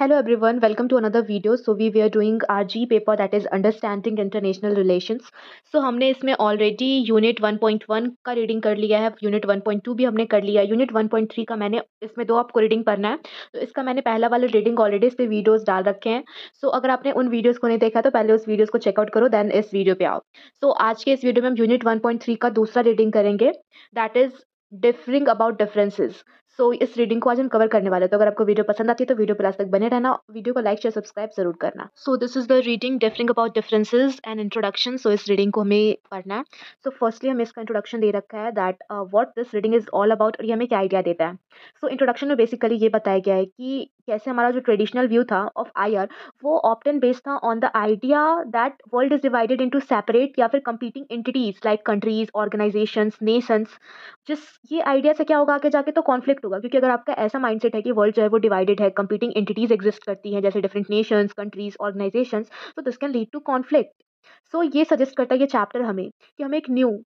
Hello everyone, welcome to another video. So we were doing our G paper, that is Understanding International Relations. So हमने इसमें already unit 1.1 का reading कर लिया है, unit 1.2 भी हमने कर लिया है, यूनिट 1.3 का मैंने इसमें दो आपको रीडिंग पढ़ना है। तो इसका मैंने पहला वाला रीडिंग ऑलरेडी इस पे वीडियोस डाल रखे हैं। सो अगर आपने उन वीडियोस को नहीं देखा तो पहले उस वीडियोस को चेकआउट करो, देन इस वीडियो पे आओ। सो आज के इस वीडियो में हम यूनिट 1.3 का दूसरा रीडिंग करेंगे, that is differing about differences. सो इस रीडिंग को आज हम कवर करने वाले हैं। तो अगर आपको वीडियो पसंद आती है तो वीडियो पर लास्ट तक बने रहना, वीडियो को लाइक शेयर सब्सक्राइब जरूर करना। So this is the reading differing about differences and introduction. सो इस रीडिंग को हमें पढ़ना है। सो फर्स्टली हमें इसका इंट्रोडक्शन दे रखा है that what this reading is all about, और ये हमें क्या आइडिया देता है। सो इंट्रोडक्शन में बेसिकली ये बताया गया है कि कैसे हमारा जो ट्रेडिशनल व्यू था ऑफ आईआर, वो ऑप्टन बेस्ड था on the idea that world is divided into separate या फिर competing entities like countries, organisations, Nations. जिस ये आइडिया से क्या होगा आगे जाके, तो कॉन्फ्लिक्ट होगा, क्योंकि अगर आपका ऐसा माइंडसेट है कि वर्ल्ड जो है वो डिवाइडेड है, कंपीटिंग एंटिटीज एग्जिस्ट करती हैं जैसे डिफरेंट नेशंस, कंट्रीज, ऑर्गेनाइजेशंस, तो this can lead to conflict. So ये सजेस्ट करता है ये चैप्टर हमें कि हमें एक न्यू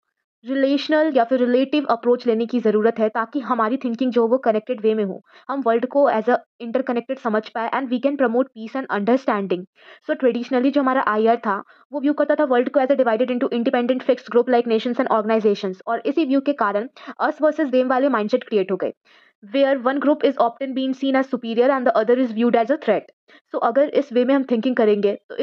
रिलेशनल या फिर रिलेटिव अप्रोच लेने की ज़रूरत है, ताकि हमारी थिंकिंग जो वो कनेक्टेड वे में हो, हम वर्ल्ड को एज अ इंटरकनेक्टेड समझ पाए, and we can promote peace and understanding. So traditionally जो हमारा आईआर था, वो व्यू करता था वर्ल्ड को as a divided into independent fixed group like nations and organisations, और इसी व्यू के कारण अस वर्सेस देम वाले माइंडसेट क्रिएट हो गए, where one group is often been seen as superior and the other is viewed as a threat. So अगर इस वे में हम थिंकिंग करेंगे तो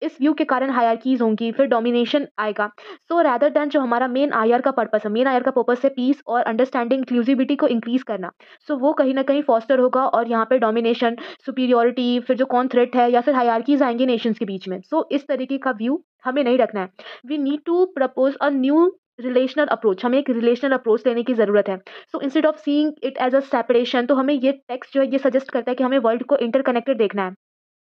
इस व्यू के कारण हायरार्कीज होंगी, फिर डोमिनेशन आएगा। सो रैदर देन जो हमारा मेन आईआर का पर्पस है, मेन आईआर का पर्पस है पीस और अंडरस्टैंडिंग, इंक्लूसिविटी को इंक्रीज करना। सो वो कहीं ना कहीं फॉस्टर होगा, और यहाँ पे डोमिनेशन, सुपीरियोरिटी, फिर जो कौन थ्रेट है, या फिर हायरार्कीज आएंगे नेशंस के बीच में। सो इस तरीके का व्यू हमें नहीं रखना है। We need to propose a new relational approach, हमें एक रिलेशनल अप्रोच लेने की जरूरत है। So instead of seeing it as a separation, तो हमें ये टेक्स्ट जो है ये सजेस्ट करता है कि हमें वर्ल्ड को इंटरकनेक्टेड देखना है।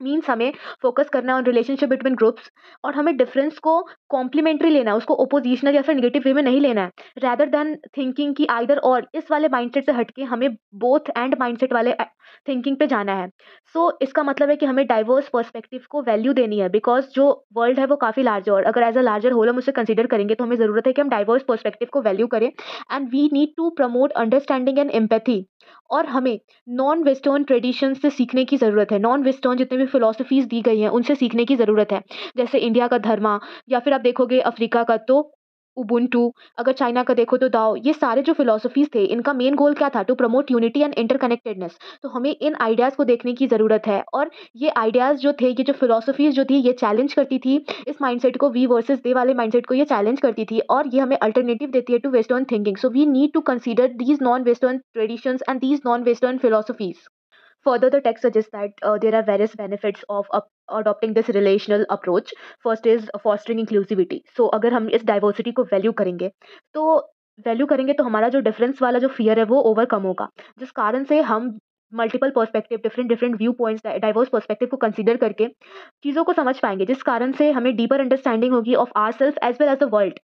मीन्स हमें फोकस करना है ऑन रिलेशनशिप बिटवीन ग्रुप्स, और हमें डिफरेंस को कॉम्प्लीमेंट्री लेना है, उसको ओपोजिशनल या फिर नेगेटिव वे में नहीं लेना है। रैदर देन थिंकिंग की आइदर और, इस वाले माइंडसेट से हटके हमें बोथ एंड माइंडसेट वाले थिंकिंग पे जाना है। सो इसका मतलब है कि हमें डाइवर्स पर्सपेक्टिव को वैल्यू देनी है, बिकॉज जो वर्ल्ड है वो काफ़ी लार्ज है, और अगर एज अ लार्जर होल हम उसे कंसिडर करेंगे तो हमें ज़रूरत है कि हम डाइवर्स पर्सपेक्टिव को वैल्यू करें, and we need to promote understanding and empathy. और हमें नॉन वेस्टर्न ट्रेडिशन से सीखने की ज़रूरत है, नॉन वेस्टर्न जितने भी फिलोसफीज़ दी गई हैं उनसे सीखने की ज़रूरत है। जैसे इंडिया का धर्मा, या फिर आप देखोगे अफ्रीका का तो उबुंटू, अगर चाइना का देखो तो दाओ। ये सारे जो फिलोसफीज़ थे, इनका मेन गोल क्या था? To promote unity and interconnectedness. तो हमें इन आइडियाज़ को देखने की ज़रूरत है, और ये आइडियाज़ जो थे, ये जो फिलोसफीज़ जो थी, ये चैलेंज करती थी इस माइंडसेट को, वी वर्सेस दे वाले माइंडसेट को ये चैलेंज करती थी, और ये हमें अल्टरनेटिव देती है to Western thinking. So we need to consider these non Western traditions and these non-Western philosophies. Further, the text suggests that there are various benefits of adopting this relational approach. First is fostering inclusivity. So, अगर हम इस diversity को value करेंगे तो हमारा जो difference वाला जो फियर है वो ओवरकम होगा, जिस कारण से हम multiple perspective, different different view points, diverse perspective को कंसीडर करके चीज़ों को समझ पाएंगे, जिस कारण से हमें डीपर अंडरस्टैंडिंग होगी of our self as well as the world.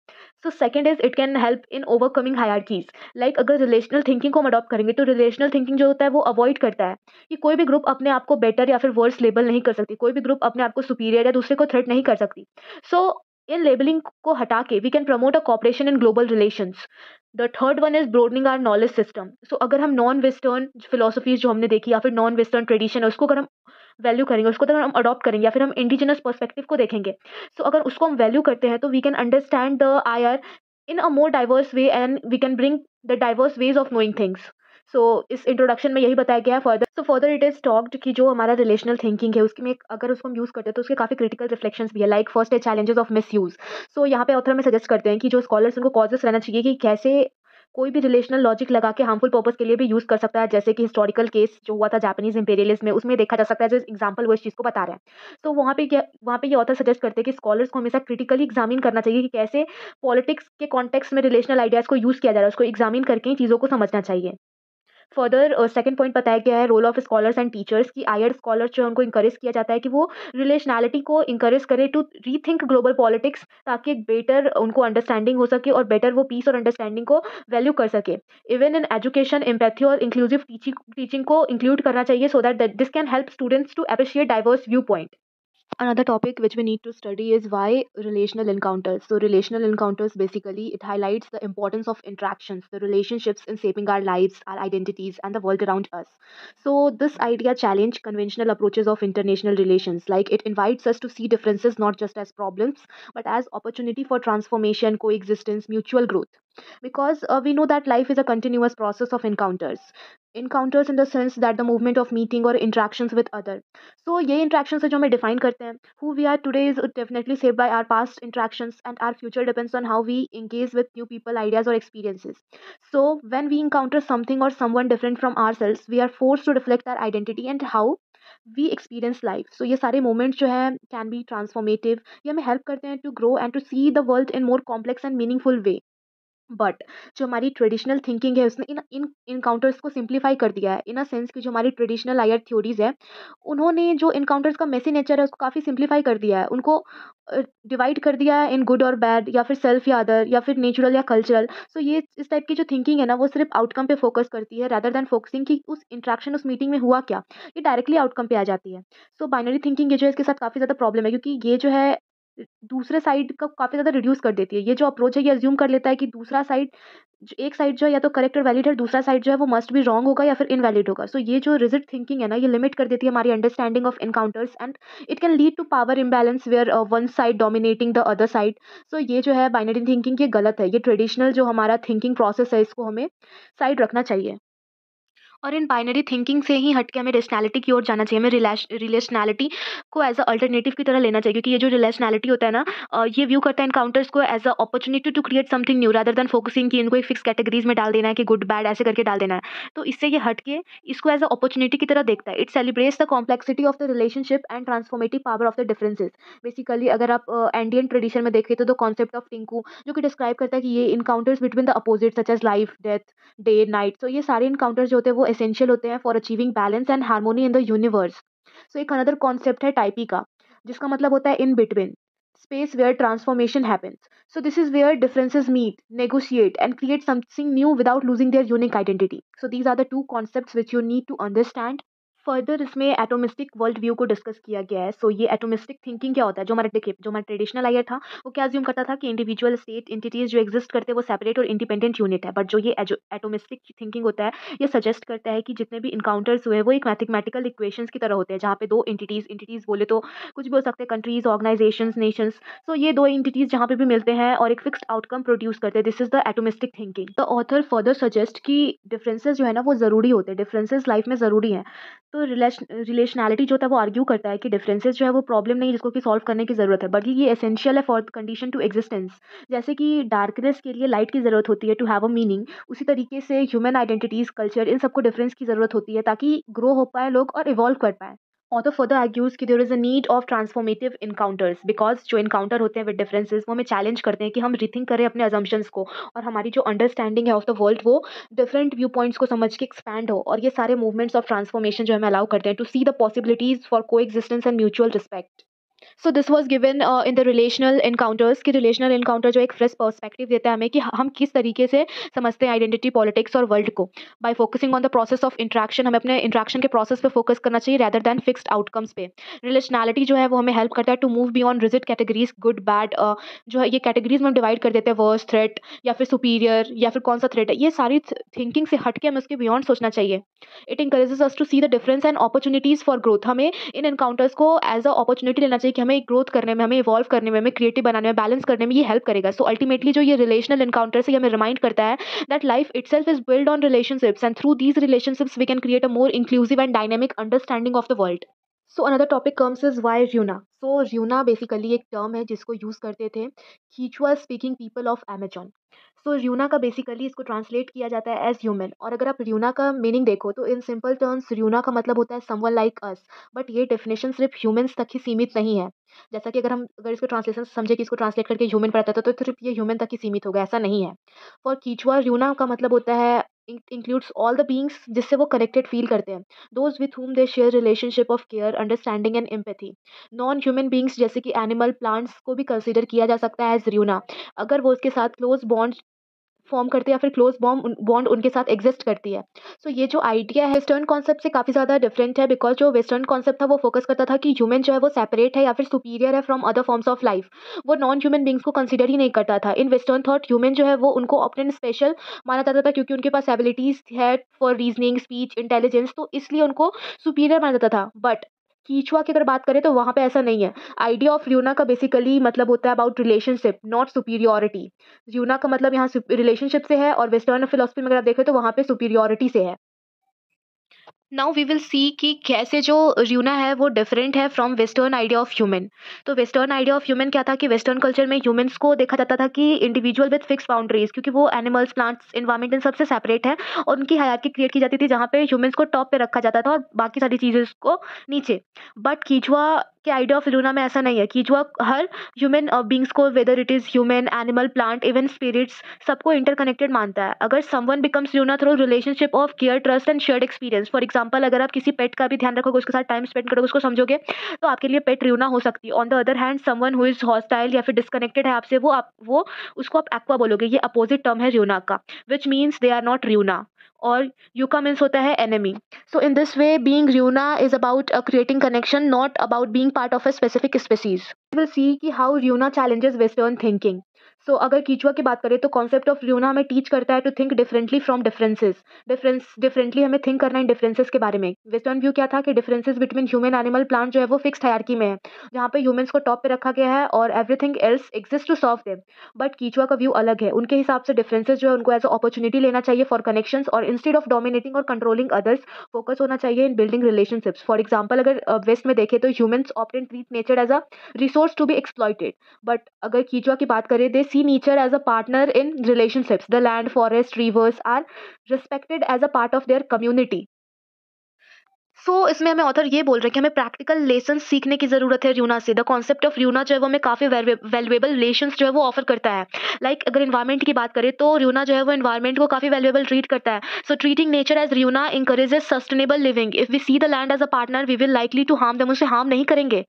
So second is it can help in overcoming hierarchies. Like अगर रिलेशनल थिंकिंग को हम अडॉप्ट करेंगे तो रिलेशनल थिंकिंग जो होता है वो अवॉइड करता है कि कोई भी ग्रुप अपने आप को बेटर या फिर वर्स लेबल नहीं कर सकती, कोई भी ग्रुप अपने आप को सुपीरियर या दूसरे को थ्रेट नहीं कर सकती। सो इन लेबलिंग को हटा के we can promote a cooperation in global relations. The third one is broadening our knowledge system. So अगर हम नॉन वेस्टर्न फिलोसफीज जो हमने देखी, या फिर नॉन वेस्टर्न ट्रेडिशन है, उसको अगर हम वैल्यू करेंगे, उसको अगर हम अडॉप्ट करेंगे, या फिर हम इंडिजिनस पर्सपेक्टिव को देखेंगे, सो अगर उसको हम वैल्यू करते हैं तो we can understand the IR in a more diverse way, and we can bring the diverse ways of knowing things. सो इस इंट्रोडक्शन में यही बताया गया है। फर्दर इट इज टॉक्ड कि जो हमारा रिलेशनल थिंकिंग है उसकी में अगर उसको हम यूज़ करते हैं तो उसके काफ़ी क्रिटिकल रिफ्लेक्शंस भी है। लाइक फर्स्ट है चैलेंजेस ऑफ मिस यूज़। सो यहाँ पे ऑथर में सजेस्ट करते हैं कि जो स्कॉलर्स उनको कॉजेस रहना चाहिए कि कैसे कोई भी रिलेशनल लॉजिक लगा के हार्मफुल पर्पस के लिए भी यूज़ कर सकता है। जैसे कि हिस्टोरिकल केस जो हुआ था जापानीज इंपेरियलिज्म में, उसमें देखा जा सकता है, जो एग्जाम्पल वो इस चीज़ को बता रहे हैं। तो वहाँ पे ये ऑथर सजेस्ट करते हैं कि स्कॉलर्स को हमेशा क्रिटिकली एग्जामिन करना चाहिए कि कैसे पॉलिटिक्स के कॉन्टेक्स्ट में रिलेशनल आइडियाज़ को यूज़ किया जा रहा है, उसको एग्जामिन करके ही चीज़ों को समझना चाहिए। फर्दर सेकंड पॉइंट बताया गया है role of scholars and teachers की। आईआर स्कॉलर्स जो है उनको इंकरेज किया जाता है कि वो रिलेशनैलिटी को इंकरेज करे टू रीथिंक ग्लोबल पॉलिटिक्स, ताकि एक बेटर उनको अंडरस्टैंडिंग हो सके और बेटर वो पीस और अंडरस्टैंडिंग को वैल्यू कर सके। इवन इन एजुकेशन एम्पैथी और इंक्लूसिव टीचिंग को इंक्लूड करना चाहिए, so that this can help students to appreciate diverse view point. Another topic which we need to study is why relational encounters. So relational encounters, basically it highlights the importance of interactions, the relationships in shaping our lives, our identities, and the world around us. So this idea challenge conventional approaches of international relations. Like, it invites us to see differences not just as problems, but as opportunity for transformation, coexistence, mutual growth. Because we know that life is a continuous process of encounters in the sense that the movement of meeting or interactions with other. So ये interaction है जो हमें define करते हैं. Who we are today is definitely shaped by our past interactions, and our future depends on how we engage with new people, ideas, or experiences. So when we encounter something or someone different from ourselves, we are forced to reflect our identity and how we experience life. So ये सारे moments जो है can be transformative. ये हमें help करते हैं to grow and to see the world in more complex and meaningful way. But जो हमारी ट्रेडिशनल थिंकिंग है उसने इन इन इनकाउंटर्स को सिंप्लीफाई कर दिया है, इन अ सेंस कि जो हमारी ट्रेडिशनल लायर थ्योरीज है, उन्होंने जो इनकाउंटर्स का मेसी नेचर है उसको काफ़ी सिंप्लीफाई कर दिया है, उनको डिवाइड कर दिया है इन गुड और बैड, या फिर सेल्फ या अदर, या फिर नेचुरल या कल्चरल. सो ये इस टाइप की जो थिंकिंग है ना, वो सिर्फ आउटकम पे फोकस करती है रादर देन फोकसिंग कि उस इंट्रैक्शन उस मीटिंग में हुआ क्या. ये डायरेक्टली आउटकम पे आ जाती है. सो बाइनरी थिंकिंग ये जो है इसके साथ काफ़ी ज़्यादा प्रॉब्लम है, क्योंकि ये जो है दूसरे साइड को काफ़ी ज़्यादा रिड्यूस कर देती है. ये जो अप्रोच है ये अज्यूम कर लेता है कि दूसरा साइड, एक साइड जो है या तो करेक्ट और वैलिड है, दूसरा साइड जो है वो मस्ट बी रॉन्ग होगा या फिर इनवैलिड होगा. सो ये जो रिजिड थिंकिंग है ना, ये लिमिट कर देती है हमारी understanding of encounters, and it can lead to power imbalance where one side dominating the other side. So ये जो है बाइनरी थिंकिंग ये गलत है. ये ट्रेडिशनल जो हमारा थिंकिंग प्रोसेस है इसको हमें साइड रखना चाहिए. और इन बाइनरी थिंकिंग से ही हट के हमें रेशनैलिटी की ओर जाना चाहिए. हमें रिलेशनैलिटी को एज अ अल्टरनेटिव की तरह लेना चाहिए, क्योंकि ये जो रिलेशनैलिटी होता है ना, ये व्यू करता है एनकाउंटर्स को as a opportunity to create something new rather than focusing कि इनको एक फिक्स कैटेगरीज में डाल देना है कि गुड बैड ऐसे करके डाल देना है. तो इससे ये हट के इसको एज अ अपॉर्चुनिटी की तरह देखता है. It celebrates the complexity of the relationship and transformative power of the differences. Basically अगर आप इंडियन ट्रेडिशन में देखें तो द कॉन्सेप्ट ऑफ टिंकू जो कि डिस्क्राइब करता है कि ये encounters between the opposite such as life, death, day, night. So ये सारे इनकाउंटर्स जो होते हैं वो एसेंशियल होते हैं for achieving balance and harmony in the universe. So एक अनदर कॉन्सेप्ट है टाइपी का, जिसका मतलब होता है in between, space where transformation happens. So this is where differences meet, negotiate, and create something new without losing their unique identity. So these are the two concepts which you need to understand. Further इसमें atomistic world view को discuss किया गया है. सो ये atomistic thinking क्या होता है, जो हमारा देखिए जो हमारा ट्रेडिशनल आयर था वो क्या अज्यूम करता था कि इंडिविजुअल स्टेट एंटिटीज जो एग्जिस्ट करते हैं वो सेपरेट और इंडिपेंडेंट यूनिट है. बट जो ये एटोमिस्टिक थिंकिंग होता है ये सजेस्ट करता है कि जितने भी इनकाउंटर्स हुए हैं वो एक मैथमेटिकल इक्वेशंस की तरह होते हैं, जहाँ पे दो एंटिटीज बोले तो कुछ भी हो सकते हैं, कंट्रीज, ऑर्गेनाइजेशंस, नेशंस. सो ये दो एंटिटीज जहाँ पे भी मिलते हैं और एक फिक्स्ड आउटकम प्रोड्यूस करते हैं. This is the atomistic thinking. The author further suggest कि डिफरेंसेस जो है ना वो ज़रूरी होते हैं, डिफरेंसेस लाइफ में ज़रूरी हैं. तो रिलेशनैलिटी जो होता है वो आर्ग्यू करता है कि डिफरेंसेस जो है वो प्रॉब्लम नहीं जिसको कि सॉल्व करने की ज़रूरत है, बल्कि ये एसेंशियल है for the condition to existence. जैसे कि डार्कनेस के लिए लाइट की ज़रूरत होती है टू हैव अ मीनिंग, उसी तरीके से ह्यूमन आइडेंटिटीज़, कल्चर, इन सबको डिफरेंस की ज़रूरत होती है ताकि ग्रो हो पाए लोग और इवॉल्व कर पाए. ऑथर फर्दर आर्ग्यूज कि there is a need of transformative encounters, because जो इनकाउंटर होते हैं विद डिफरेंसेस वो हमें चैलेंज करते हैं कि हम रिथिंक करें अपने अजम्पशंस को, और हमारी जो अंडरस्टैंडिंग है ऑफ द वर्ल्ड वो डिफरेंट व्यू पॉइंट्स को समझ के एक्सपैंड हो. और ये सारे मूवमेंट्स ऑफ ट्रांसफॉर्मेशन जो हमें अलाउ करते हैं to see the possibilities for coexistence and mutual respect. So this was given in the relational encounters कि रिलेशनल एनकाउंटर जो एक फ्रेश पर्सपेक्टिव देता है हमें कि हम किस तरीके से समझते हैं आइडेंटिटी, पॉलिटिक्स और वर्ल्ड को. Bye focusing on the process of interaction, हमें अपने इंट्रैक्शन के प्रोसेस पे फोकस करना चाहिए रैदर दैन फिक्स्ड आउटकम्स पे. रिलेशनैलिटी जो है वो हमें हेल्प करता है to move beyond rigid categories good bad. जो है ये कैटेगरीज में हम डिवाइड कर देते हैं, वर्स, थ्रेट, या फिर सुपीरियर, या फिर कौन सा थ्रेट है. ये सारी थिंकिंग से हट के हमें उसके बियॉन्ड सोचना चाहिए. It encourages us to see the difference and opportunities for growth. हमें इन एनकाउंटर्स को एज अ अपॉर्चुनिटी लेना चाहिए कि हमें ग्रोथ करने में, हमें इवॉल्व करने में, हमें क्रिएटिव बनाने में, बैलेंस करने में ये हेल्प करेगा. सो अल्टीमेटली जो ये रिलेशनल एनकाउंटर्स है ये हमें रिमाइंड करता है that life itself is build on relationships, and through these relationships we can create a more inclusive and dynamic understanding of the world. So another topic comes is why runa. So runa basically एक term है जिसको use करते थे Quechua speaking people of Amazon. So runa का basically इसको translate किया जाता है एज ह्यूमन. और अगर आप र्यूना का मीनिंग देखो तो इन सिंपल टर्म्स र्यूना का मतलब होता है समवन लाइक अस. बट ये डेफिनेशन सिर्फ ह्यूमंस तक ही सीमित नहीं है. जैसा कि अगर इसको ट्रांसलेशन समझे कि इसको ट्रांसलेट करके ह्यूमन पर आता था तो सिर्फ ये ह्यूमन तक ही सीमित होगा, ऐसा नहीं है. फॉर कीचुआ र्यूना का मतलब होता है इंक्लूड्स ऑल द बीइंग्स जिससे वो कनेक्टेड फील करते हैं, those with whom they share relationship of care, understanding and empathy. Non human beings जैसे कि एनिमल, प्लांट्स को भी कंसिडर किया जा सकता है एज र्यूना, अगर वो उसके साथ क्लोज बॉन्ड फॉर्म करते हैं या फिर क्लोज बॉन्ड उनके साथ एग्जिस्ट करती है। सो ये जो आइडिया है वेस्टर्न कॉन्सेप्ट से काफ़ी ज़्यादा डिफरेंट है, बिकॉज जो वेस्टर्न कॉन्सेप्ट था वो फोकस करता था कि ह्यूमन जो है वो सेपरेट है या फिर सुपीरियर है from other forms of life. वो नॉन ह्यूमन बींग्स को कंसिडर ही नहीं करता था। इन वेस्टर्न थॉट ह्यूमन जो है वो उनको अपने स्पेशल माना जाता था, क्योंकि उनके पास एबिलिटीज है फॉर रीजनिंग, स्पीच, इंटेलिजेंस, तो इसलिए उनको सुपीरियर माना जाता था। बट कीचुआ की अगर बात करें तो वहाँ पे ऐसा नहीं है। आइडिया ऑफ ल्यूना का बेसिकली मतलब होता है about relationship, not superiority. Lunar का मतलब यहाँ रिलेशनशिप से है, और वेस्टर्न फिलोसफी में अगर आप देखें तो वहाँ पे सुपीरियोरिटी से है। नाउ वी विल सी कि कैसे जो र्यूना है वो डिफरेंट है from western idea of human. तो वेस्टर्न आइडिया ऑफ ह्यूमन क्या था कि वेस्टर्न कल्चर में ह्यूमंस को देखा जाता था कि इंडिविजुअल विद फिक्स बाउंड्रीज, क्योंकि वो एनिमल्स, प्लांट्स, इन्वायरमेंट इन सबसे सेपरेट है, और उनकी हायरार्की क्रिएट की जाती थी जहाँ पे ह्यूमंस को टॉप पे रखा जाता था और बाकी सारी चीज़ें को नीचे। बट कीचुआ के आइडिया ऑफ ल्यूना में ऐसा नहीं है। कीचुआ हर ह्यूमन बींग्स को, whether it is human, animal, plant, even spirits, सबको इंटरकनेक्टेड मानता है। अगर someone becomes luna through relationship of care, trust and shared experience, for example अगर आप किसी पेट का भी ध्यान रखोगे, उसके साथ टाइम स्पेंड करोगे, उसको समझोगे, तो आपके लिए पेट ल्यूना हो सकती है। On the other hand someone who is hostile या फिर डिस्कनेक्टेड है आपसे, वो उसको आप एक्वा बोलोगे। ये अपोजिट टर्म है ल्यूना का, which means they are not luna. और यूका मीन्स होता है enemy. So in this way, being Ryuna is about creating connection, not about being part of a specific species. We will see कि how Ryuna challenges Western thinking. So अगर Quechua की बात करें तो कॉन्सेप्ट ऑफ र्यूना हमें teach करता है to think differently from differences. Differently हमें थिंक करना है डिफरेंसेस के बारे में। वेस्टर्न व्यू क्या था कि differences between human, animal, plant जो है वो फिक्स्ड हायरार्की में है, जहाँ पे ह्यूमंस को टॉप पे रखा गया है और everything else exist to solve them. But Quechua का व्यू अलग है। उनके हिसाब से डिफरेंसेस जो है उनको एज अ अपॉर्चुनिटी लेना चाहिए फॉर कनेक्शंस, और इंस्टेड ऑफ डोमिनेटिंग और कंट्रोलिंग अदर्स, फोकस होना चाहिए in building relationships. For example अगर वेस्ट में देखें तो humans often treat nature as a resource to be exploited, but अगर कीचुआ की बात करें, they see nature as a partner in relationships. The land, forest, rivers are respected as a part of their community. इसमें हमें author ये बोल रहे हैं कि हमें प्रैक्टिकल लेसन सीखने की ज़रूरत है र्यूना से। द कॉन्सेप्ट ऑफ र्यूना जो है वो हमें काफ़ी वैल्यूएबल रिलेशंस जो है वो ऑफर करता है। अगर इन्वायरमेंट की बात करें तो र्यूना जो है वो इन्वायरमेंट को काफ़ी वैल्यूएबल ट्रीट करता है। So treating nature as runa encourages sustainable living. If we see the land as a partner, we will likely to harm them, उसे हार्म नहीं करेंगे।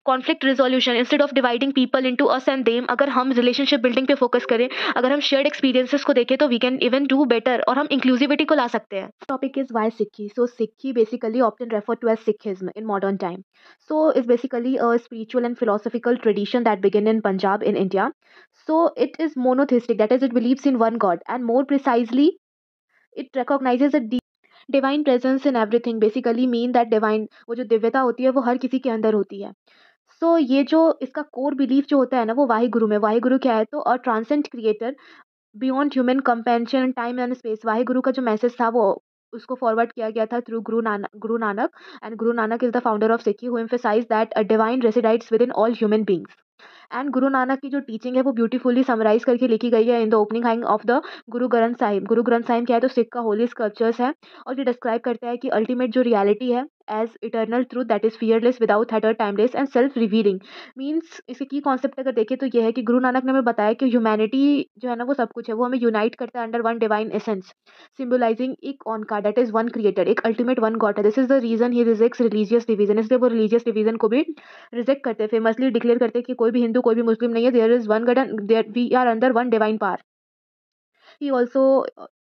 Conflict resolution, instead of dividing people into us and them, अगर हम relationship building पे focus करें, अगर हम shared experiences को देखें, तो we can even do better, और हम इंक्लूसिविटी को ला सकते हैं। Topic is why Sikhi. Sikhi basically often refer to as Sikhism in modern time. Is basically a spiritual and philosophical tradition that began in Punjab in India. It is monotheistic, that is, it believes in one God, and more precisely, it recognizes a divine presence in everything. Basically mean that divine, वो जो दिव्यता होती है वो हर किसी के अंदर होती है। ये जो इसका कोर बिलीफ जो होता है ना, वो वाहे गुरु में। वाहे गुरु क्या है? तो a transcend creator beyond human comprehension, time and space. Waheguru का जो मैसेज था वो उसको फॉरवर्ड किया गया था through Guru Nanak, and Guru Nanak is the founder of Sikhi, who emphasize that a divine resides within all human beings. And Guru Nanak की जो टीचिंग है वो ब्यूटीफुली समराइज करके लिखी गई है in the opening hymn of the Guru Granth Sahib. गुरु ग्रंथ साहिब क्या है? तो सिख का होली स्क्रिप्चर्स है, और ये डिस्क्राइब करता है कि अल्टीमेट जो रियलिटी है as eternal truth that is fearless, without hatred, timeless and self revealing. Means इसके की कॉन्सेप्ट अगर देखें तो ये है कि गुरु नानक ने हमें बताया कि ह्यूमैनिटी जो है ना वो सब कुछ है, वो हमें यूनाइट करता है under one divine essence, symbolising Ek Onkar, that is one creator, एक अल्टीमेट वन गॉड है। This is the reason he rejects religious division. इसलिए वो रिलीजियस डिवीजन को भी रिजेक्ट करते हैं, फेमसली डिक्लेयर करते हैं कि कोई भी हिंदू, कोई भी मुस्लिम नहीं है, there is one God and there we are under one divine power. He also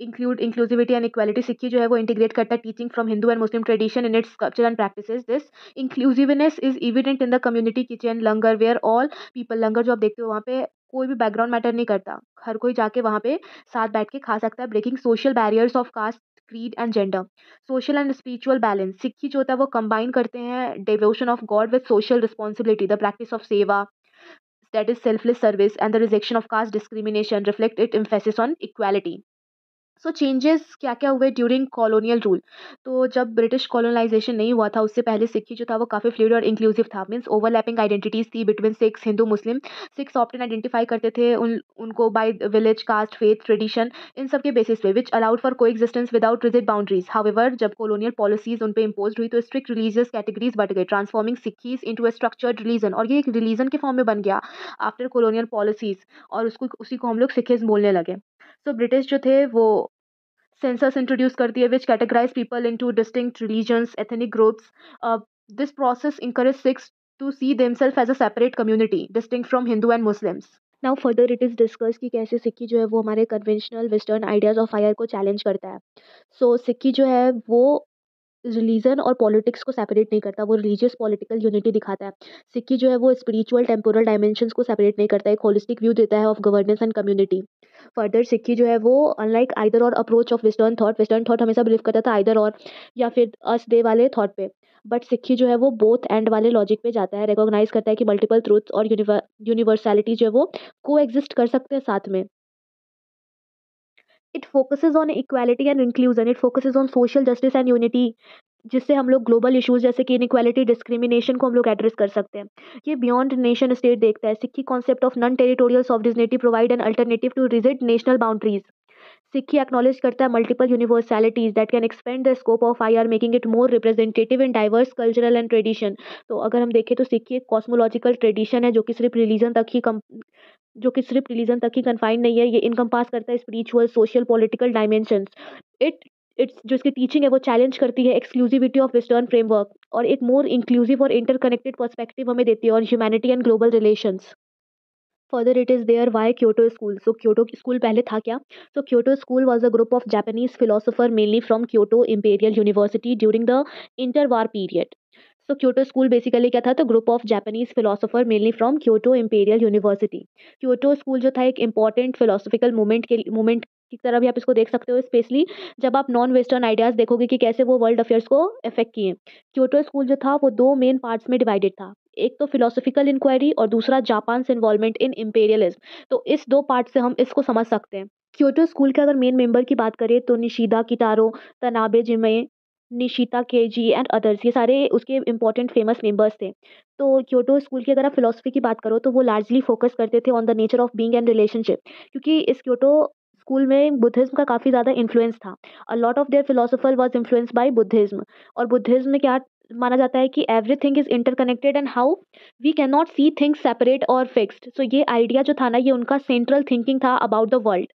include inclusivity and equality. Sikhi जो है वो इंटीग्रेट करता है teaching from Hindu and Muslim tradition in its culture and practices. This inclusiveness is evident in the community kitchen, langar, where all people, langar जो आप देखते हो वहाँ पे कोई भी बैकग्राउंड मैटर नहीं करता, हर कोई जाके वहाँ पे साथ बैठ के खा सकता है। Breaking social barriers of caste, creed and gender. Social and spiritual balance, Sikhi जो होता है वो कंबाइन करते हैं devotion of God with social responsibility, the practice of seva, that is selfless service, and the rejection of caste discrimination, reflect its emphasis on equality. Changes क्या क्या हुए during colonial rule. जब ब्रिटिश कॉलोनाइजेशन नहीं हुआ था उससे पहले सिक्की जो था वो काफ़ी फ्लूइड और इंक्लूसिव था। मीन्स ओवरलैपिंग आइडेंटिटीज थी between Sikhs, Hindu, Muslim. Sikhs often identify करते थे उनको by village, caste, faith, tradition, इन सब के बेसिस पे, which allowed for coexistence without rigid boundaries. However जब कॉलोनियल पॉलिसीज उन पे इम्पोज हुई तो स्ट्रिक्ट रिलीजियस कैटेगरीज बढ़ गए, transforming Sikhis into a structured religion, और ये एक रिलीजन के फॉर्म में बन गया आफ्टर कॉलोनियल पॉलिसीज, और उसको उसी को हम लोग सिखिज्म बोलने लगे। ब्रिटिश जो थे वो सेंसस इंट्रोड्यूस करती है which categorize people into distinct religions, ethnic groups. This process encourage Sikhs to see themselves as a separate community, distinct from Hindu and Muslims. Now further it is discuss कि कैसे सिक्की जो है वो हमारे conventional western ideas of fire को challenge करता है। सो सिक्की जो है वो रिलीजन और पॉलिटिक्स को सेपरेट नहीं करता, वो रिलीजियस पॉलिटिकल यूनिटी दिखाता है। सिक्की जो है वो स्पिरिचुअल टेम्पोरल डायमेंशंस को सेपरेट नहीं करता, एक होलिस्टिक व्यू देता है of governance and community. Further Sikhi जो है वो unlike either or approach of western thought हमेशा बिलीव करता था आइदर और या फिर अस दे वाले थॉट पे। बट सिक्की जो है वो बोथ एंड वाले लॉजिक पे जाता है, रिकॉग्नाइज करता है कि मल्टीपल ट्रूथ्स और यूनिवर्सैलिटी जो है वो को एग्जिस्ट कर सकते हैं साथ में। It focuses on equality and inclusion, it focuses on social justice and unity, जिससे हम लोग ग्लोबल इश्यूज जैसे कि इनइक्वालिटी डिस्क्रिमिनेशन को हम लोग एड्रेस कर सकते हैं। ये बियॉन्ड नेशन स्टेट देखता है। Sikhi concept of non territorial sovereignty provide an alternative to rigid national boundaries. Sikhi acknowledge करता है multiple universalities that can expand the scope of IR, making it more representative in diverse cultural and tradition. तो अगर हम देखें तो सिक्की एक cosmological tradition है जो कि सिर्फ रिलीजन तक ही कन्फाइंड नहीं है, ये इनकम्पास करता है spiritual social political dimensions. It it's जो इसकी टीचिंग है वो चैलेंज करती है एक्सक्लूसिविटी ऑफ वेस्टर्न फ्रेमवर्क और एक मोर इंक्लूसिव और इंटरकनेक्टेड पर्सपेक्टिव हमें देती है और humanity and global relations. Further it is there why Kyoto school, so Kyoto school पहले था क्या? So Kyoto school was a group of Japanese philosopher mainly from Kyoto Imperial University during the interwar period. So Kyoto school basically क्या था? तो group of Japanese philosopher mainly from Kyoto Imperial University. Kyoto school जो था एक important philosophical movement की तरह भी आप इसको देख सकते हो, स्पेशली जब आप नॉन वेस्टर्न आइडियाज देखोगे कि कैसे वो वर्ल्ड अफेयर्स को अफेक्ट किए। क्योटो स्कूल जो था वो दो मेन पार्ट्स में डिवाइडेड था, एक तो फिलोसफिकल इंक्वायरी और दूसरा जापान से इन्वॉल्वमेंट इन इम्पेरियलिज्म। तो इस दो पार्ट से हम इसको समझ सकते हैं। क्योटो स्कूल के अगर मेन मेंबर की बात करें तो निशिदा कितारो, तनाबे जिमे, निशिता केजी एंड अदर्स, ये सारे उसके इंपॉर्टेंट फेमस मेंबर्स थे। तो क्योटो स्कूल की अगर आप फिलोसफी की बात करो तो वो लार्जली फोकस करते थे on the nature of being and relationship, क्योंकि इस क्योटो स्कूल में बुद्धिज्म का काफ़ी ज़्यादा इन्फ्लुएंस था। A lot of their philosopher was influenced by Buddhism. और बुद्धिज्म में क्या माना जाता है कि everything is interconnected and how we can not see things separate और फिक्स्ड। सो ये आइडिया जो था ना, ये उनका सेंट्रल थिंकिंग था about the world.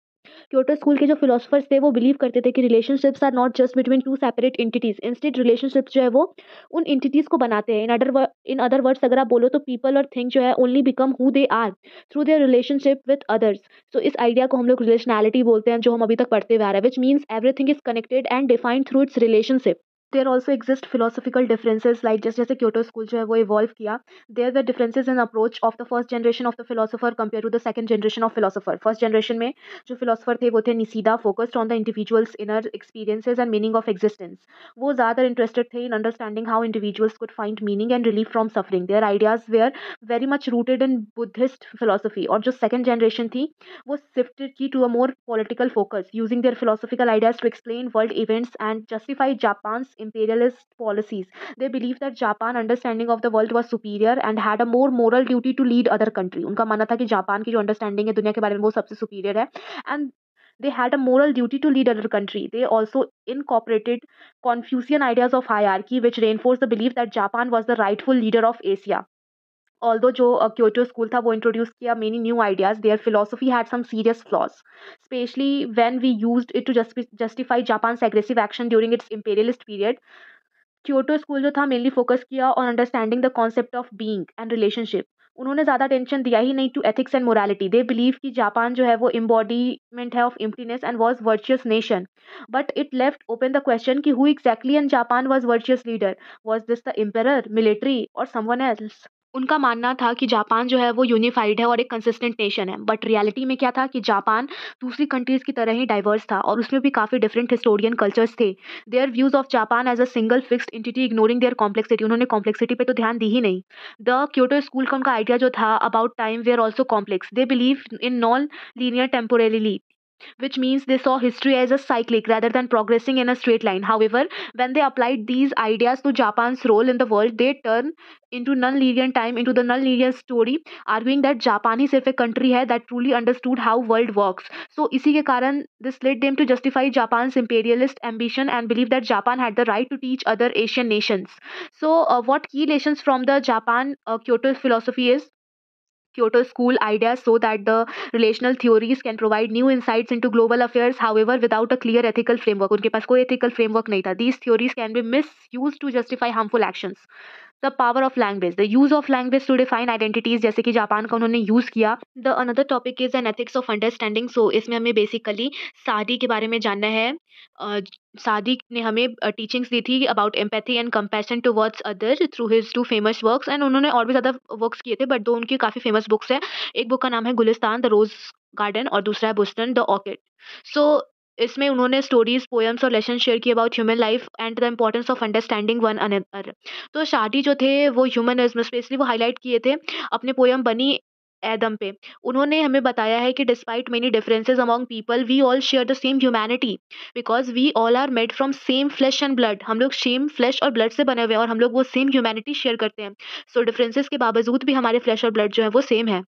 Kyoto school के जो फिलोसफर्स थे वो बिलीव करते थे कि relationships are not just between two separate entities, instead relationships जो है वो उन एंटिटीज को बनाते हैं। इन अदर वर्ड्स अगर आप बोलो तो पीपल और थिंग जो है only become who they are through their relationship with others. So इस आइडिया को हम लोग रिलेशनैलिटी बोलते हैं, जो हम अभी तक पढ़ते हुए आ रहे हैं, which means everything is connected and defined through its relationship. There also exist philosophical differences, like जैसे जैसे क्योटो स्कूल जो है वो इवॉल्व किया, there were differences in approach of the first generation of the philosopher compare to the second generation of philosopher. First generation में जो philosopher थे वो थे Nishida, focused on the individuals inner experiences and meaning of existence. वो ज़्यादा interested थे in understanding how individuals could find meaning and relief from suffering. Their ideas were very much rooted in Buddhist philosophy. और जो second generation थी वो shifted की to a more political focus, using their philosophical ideas to explain world events and justify Japan's imperialist policies. They believed that Japan understanding of the world was superior and had a more moral duty to lead other country. उनका मानना था कि Japan की जो understanding है दुनिया के बारे में वो सबसे सुपीरियर है, and they had a moral duty to lead other country. They also incorporated Confucian ideas of hierarchy, which reinforced the belief that Japan was the rightful leader of Asia. Although जो Kyoto school था वो introduce किया many new ideas, their philosophy had some serious flaws, especially when we used it to justify Japan's aggressive action during its imperialist period. Kyoto school जो था mainly focus किया on understanding the concept of being and relationship. उन्होंने ज़्यादा tension दिया ही नहीं to ethics and morality. They believe कि Japan जो है वो इम्बॉडीमेंट है of emptiness and was virtuous nation, but it left open the question कि who exactly in Japan was virtuous leader, was this the emperor, military or someone else. उनका मानना था कि जापान जो है वो यूनिफाइड है और एक कंसिस्टेंट नेशन है, बट रियलिटी में क्या था कि जापान दूसरी कंट्रीज़ की तरह ही डाइवर्स था और उसमें भी काफ़ी डिफरेंट हिस्टोरियन कल्चर्स थे। Their views of Japan as a single fixed entity ignoring their complexity, उन्होंने कॉम्प्लेक्सिटी पे तो ध्यान दी ही नहीं। द क्योटो स्कूल का उनका आइडिया जो था about time were also complex, they believe in non linear temporally, which means they saw history as a cyclic rather than progressing in a straight line. However, when they applied these ideas to Japan's role in the world, they turn into non-linear time into the non-linear story, arguing that Japan ही सिर्फ एक country है that truly understood how world works. So इसी के कारण this led them to justify Japan's imperialist ambition and believe that Japan had the right to teach other Asian nations. So what key lessons from the Japan Kyoto philosophy is? Kyoto school ideas so that the relational theories can provide new insights into global affairs, however, without a clear ethical framework. उनके पास कोई ethical framework नहीं था. These theories can be misused to justify harmful actions. The power of language, the use of language to define identities, जैसे कि Japan का उन्होंने use किया। The another topic is an ethics of understanding. So इसमें हमें basically सादी के बारे में जानना है। सादी ने हमें टीचिंग्स दी थी about empathy and compassion towards other through his two famous works, and उन्होंने और भी ज़्यादा वर्क्स किए थे, बट दो उनकी काफ़ी फेमस बुक्स हैं। एक बुक का नाम है गुलिस्तान द रोज गार्डन, और दूसरा है बुस्टन द ऑर्किड। सो इसमें उन्होंने स्टोरीज, पोएम्स और लेसन शेयर किए about human life and the importance of understanding one another. तो शादी जो थे वो ह्यूमनिज्म स्पेशली वो हाईलाइट किए थे अपने पोयम बनी एदम पे। उन्होंने हमें बताया है कि despite many differences among people we all share the same humanity, because we all are made from same flesh and blood. हम लोग सेम फ्लैश और ब्लड से बने हुए हैं और हम लोग वो सेम ह्यूमैनिटी शेयर करते हैं। सो डिफरेंसेस के बावजूद भी हमारे फ्लैश और ब्लड जो है वो सेम है।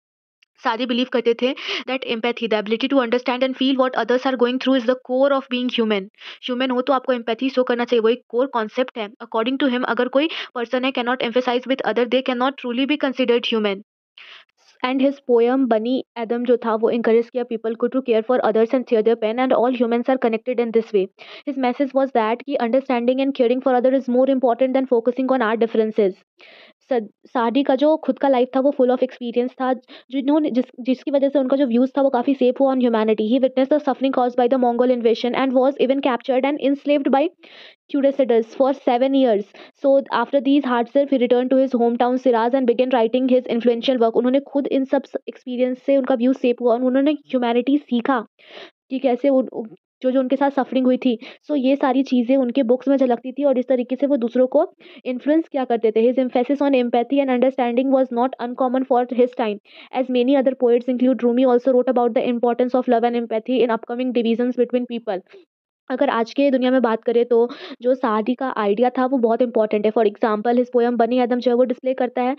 सारे बिलीव करते थे that empathy, the ability to understand and feel what others are going through, is the core of being human. Human हो तो आपको एम्पैथी शो करना चाहिए, वो एक कोर कॉन्सेप्ट है। अकॉर्डिंग टू हिम, अगर कोई पर्सन है can not emphasise with other, they can not truly be considered human. And his poem Bani Adam जो था वो encourage किया पीपल को to care for others and share their pain, and all humans are connected in this way. His message was that कि understanding and caring for other is more important than focusing on our differences. Saadi का जो खुद का life था वो full of experience था, जिन्होंने जिसकी वजह से उनका जो व्यूज था वो काफी सेफ हुआ on humanity. He witness the suffering caused by the Mongol इन्वेशन and was even captured and enslaved by Thucydides for 7 years. So after these hardships, he returned to his hometown Shiraz and began writing his influential work. उन्होंने खुद इन सब experience से उनका view सेप हुआ और उन्होंने humanity सीखा कि कैसे जो जो उनके साथ सफरिंग हुई थी। सो ये सारी चीज़ें उनके बुक्स में झलकती थी और इस तरीके से वो दूसरों को इन्फ्लुएंस क्या करते थे। His emphasis on empathy and understanding was not uncommon for his time, as many other poets include Rumi also wrote about the importance of love and empathy in upcoming divisions between people. अगर आज के दुनिया में बात करें तो जो शादी का आइडिया था वो बहुत इंपॉर्टेंट है। फॉर एग्जाम्पल हिज पोयम बनी आदम जो है वो डिस्प्ले करता है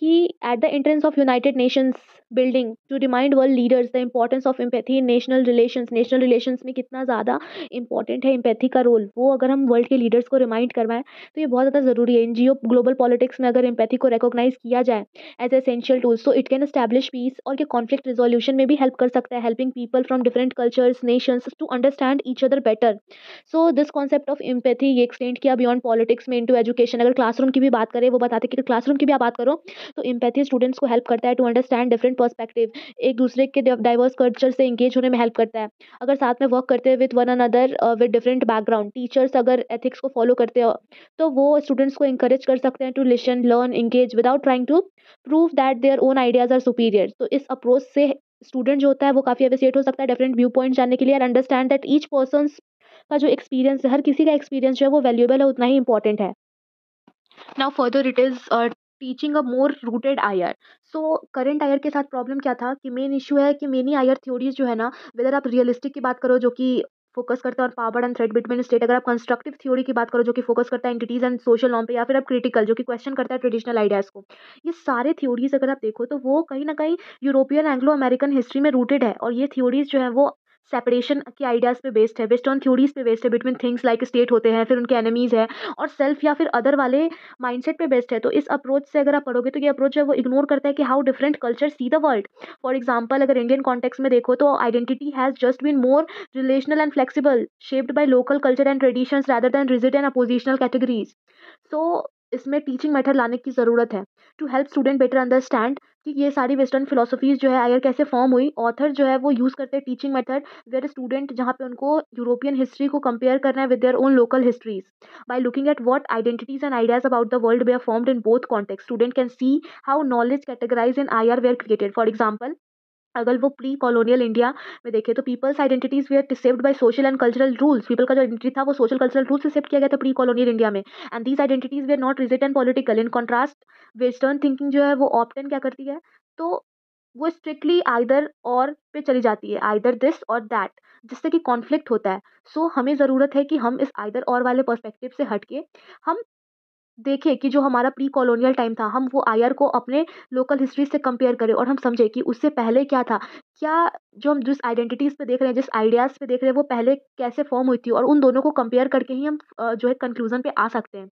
कि at the entrance of United Nations building to remind world leaders the importance of empathy in national relations में कितना ज़्यादा इंपॉर्टेंट है एम्पैथी का रोल, वो अगर हम वर्ल्ड के लीडर्स को रिमाइंड करवाएं तो ये बहुत ज़्यादा ज़रूरी है। इन जियो ग्लोबल पॉलिटिक्स में अगर एम्पैथी को रिकॉग्नाइज किया जाए as essential tool, so it can establish peace और ये कॉन्फ्लिक्ट रिजोल्यूशन में भी हेल्प कर सकता है, helping people from different cultures nations to understand each other better. So this concept of empathy ये एक्सटेंड किया बियॉन्ड पॉलिटिक्स में इनटू एजुकेशन। अगर क्लासरूम की भी बात करें, वो बताते हैं कि क्लासरूम की भी आप बात करो तो एम्पैथी स्टूडेंट्स को हेल्प करता है टू अंडरस्टैंड डिफरेंट पर्सपेक्टिव, एक दूसरे के डाइवर्स कल्चर से इंगेज होने में हेल्प करता है। अगर साथ में वर्क करते हैं with one another with different background, teachers अगर एथिक्स को फॉलो करते हो तो वो स्टूडेंट्स को इंकरेज कर सकते हैं to listen learn engage without trying to prove that their own ideas are superior. तो इस अप्रोच से स्टूडेंट जो होता है वो काफ़ी अवेसिएट हो सकता है डिफरेंट व्यू पॉइंट जानने के लिए, और अंडरस्टैंड दैट ईच पर्सन का जो एक्सपीरियंस है, हर किसी का एक्सपीरियंस जो है वो वैल्यूएबल है, उतना ही इंपॉर्टेंट है। Now further it is teaching a more rooted IR. So current IR के साथ प्रॉब्लम क्या था कि मेन इशू है कि मेनी आईआर थ्योरीज जो है ना, वेदर आप रियलिस्टिक की बात करो जो कि फोकस करता है और power and threat between state, अगर आप कंस्ट्रक्टिव थ्योरी की बात करो जो कि फोकस करता है एंटिटीज एंड सोशल नॉर्म पे, या फिर आप क्रिटिकल जो कि क्वेश्चन करता है ट्रेडिशनल आइडियाज को, ये सारे थ्योरीज अगर आप देखो तो वो कहीं ना कहीं यूरोपियन एंग्लो अमेरिकन हिस्ट्री में रूटेड है, और ये थ्योरीज जो है वो सेपरेशन के आइडियाज पे बेस्ड है, बेस्ड ऑन थ्योरीज पे बेस्ड है बिटवीन थिंग्स लाइक स्टेट होते हैं, फिर उनके एनिमीज है, और सेल्फ या फिर अदर वाले माइंडसेट पे बेस्ड है। तो इस अप्रोच से अगर आप पढ़ोगे तो ये अप्रोच है वो इग्नोर करता है कि how different culture see the world. For example अगर इंडियन कॉन्टेक्स्ट में देखो तो identity has just been more relational and flexible, shaped by local culture and traditions rather than rigid and oppositional categories. So इसमें teaching method लाने की ज़रूरत है to help student better understand कि ये सारी वेस्टर्न फिलोसफीज जो है आयर कैसे फॉर्म हुई। ऑथर जो है वो यूज़ करते हैं टीचिंग मेथड वेयर स्टूडेंट, जहाँ पे उनको यूरोपियन हिस्ट्री को कंपेयर करना है with their own local histories, by looking at what identities and ideas about the world way are formed in both context, student can see how knowledge categorize in I are were created. For example अगर वो pre colonial India में देखे तो people's identities were saved by social and cultural rules, people का जो identity था वो social cultural rule से सेव किया गया था प्री कॉलोनियल इंडिया में, and these identities were not rigid and political. In contrast western thinking जो है वो ऑप्टन क्या करती है, तो वो स्ट्रिक्टली आइदर और पे चली जाती है, आइदर दिस और दैट, जिससे कि कॉन्फ्लिक्ट होता है। सो हमें ज़रूरत है कि हम इस आइदर और वाले पर्सपेक्टिव से हटके हम देखें कि जो हमारा प्री कॉलोनियल टाइम था हम वो आयर को अपने लोकल हिस्ट्री से कंपेयर करें, और हम समझें कि उससे पहले क्या था, क्या जो हम जिस आइडेंटिटीज़ पे देख रहे हैं, जिस आइडियाज़ पे देख रहे हैं, वो पहले कैसे फॉर्म हुई थी, और उन दोनों को कंपेयर करके ही हम जो है कंक्लूजन पे आ सकते हैं।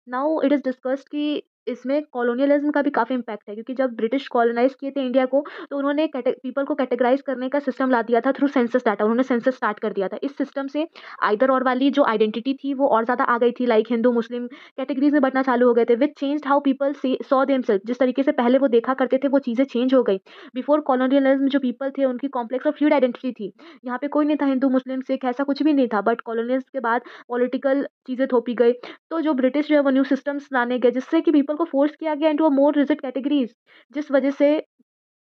नाउ इट इज़ डिस्कस्ड कि इसमें कॉलोनियलिज्म का भी काफ़ी इम्पैक्ट है, क्योंकि जब ब्रिटिश कॉलोनाइज़ किए थे इंडिया को, तो उन्होंने पीपल को कैटेगराइज़ करने का सिस्टम ला दिया था थ्रू सेंसस डाटा। उन्होंने सेंसस स्टार्ट कर दिया था। इस सिस्टम से आइदर और वाली जो आइडेंटिटी थी वो और ज़्यादा आ गई थी, लाइक हिंदू, मुस्लिम कैटेगरीज़ में बँटना चालू हो गए थे, which changed how people saw themself. जिस तरीके से पहले वो देखा करते थे, वो चीज़ें चेंज हो गई। बिफोर कॉलोनियलिज्म जो पीपल थे, उनकी कॉम्प्लेक्स और फ्लूइड आइडेंटिटी थी। यहाँ पे कोई नहीं था हिंदू, मुस्लिम, सिख, ऐसा कुछ भी नहीं था। बट कॉलोनियलिज्म के बाद पॉलिटिकल चीज़ें थोपी गई। तो जो ब्रिटिश जो है वो न्यू सिस्टम्स लाने गए, जिससे कि पीपल को फोर्स किया गया into a more rigid categories, जिस वजह से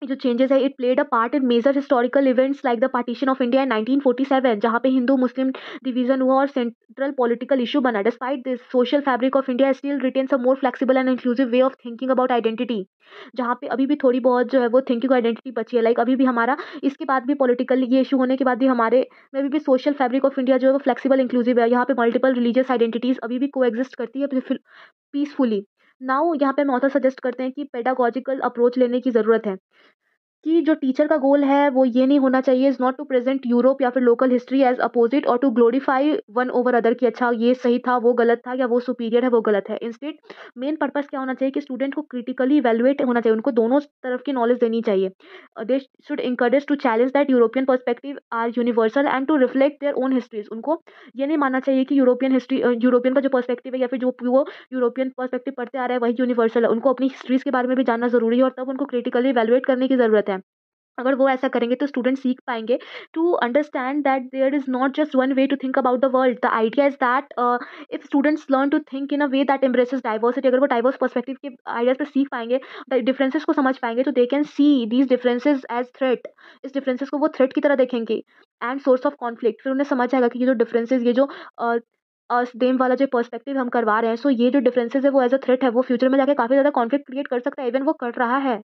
ये जो चेंजेस है, it played a part in major historical events like the partition of India in 1947, जहाँ पे हिंदू मुस्लिम डिवीजन हुआ और सेंट्रल पॉलिटिकल इशू बना। Despite this, social fabric of India still retains a more flexible and inclusive way of thinking about identity. जहाँ पे अभी भी थोड़ी बहुत जो है वो थिंकिंग आइडेंटिटी बची है, लाइक अभी भी हमारा, इसके बाद भी पॉलिटिकल ये इशू होने के बाद भी हमारे में अभी भी सोशल फैब्रिक ऑफ इंडिया जो है वो फ्लेक्सिबल इंक्लूसिव है। यहाँ पे मल्टीपल रिलीजियस आइडेंटिटीज अभी भी को एग्जिस्ट करती है पीसफुली। नाउ यहाँ पे हम ऑथर सजेस्ट करते हैं कि पेडागोजिकल अप्रोच लेने की ज़रूरत है, कि जो टीचर का गोल है वो ये नहीं होना चाहिए, is not to present Europe या फिर लोकल हिस्ट्री एज अपोजिट और to glorify one over other, कि अच्छा ये सही था, वो गलत था, या वो सुपीरियर है, वो गलत है। इंस्टेड मेन पर्पस क्या होना चाहिए कि स्टूडेंट को क्रिटिकली इवैल्यूएट होना चाहिए, उनको दोनों तरफ की नॉलेज देनी चाहिए। They should encourage to challenge that European perspective are universal and to reflect their own histories. उनको ये नहीं मानना चाहिए कि यूरोपियन का जो पर्सपेक्टिव है या फिर जो वो यूरोपियन पर्सपेक्टिव पढ़ते आ रहा है वही यूनिवर्सल है। उनको अपनी हिस्ट्रीज के बारे में भी जानना जरूरी है, और तब उनको क्रिटिकली इवैल्यूएट करने की ज़रूरत है। अगर वो ऐसा करेंगे तो स्टूडेंट सीख पाएंगे to understand that there is not just one way to think about the world. The idea is that if students learn to think in a way that embraces diversity, अगर वो डाइवर्स पर्सपेक्टिव के ideas पे सीख पाएंगे, differences को समझ पाएंगे, तो they can see these differences as threat. इस डिफरेंसेस को वो थ्रेट की तरह देखेंगे एंड सोर्स ऑफ कॉन्फ्लिक्ट। फिर उन्हें समझ आएगा कि ये जो डिफरेंसेस, ये जो अस देम वाला जो पर्सपेक्टिव हम करवा रहे हैं, सो ये जो डिफरेंसेस है वो एज अ थ्रेट है, वो फ्यूचर में जाके काफी ज्यादा कॉन्फ्लिक्ट क्रिएट कर सकता है, इवन वो कर रहा है।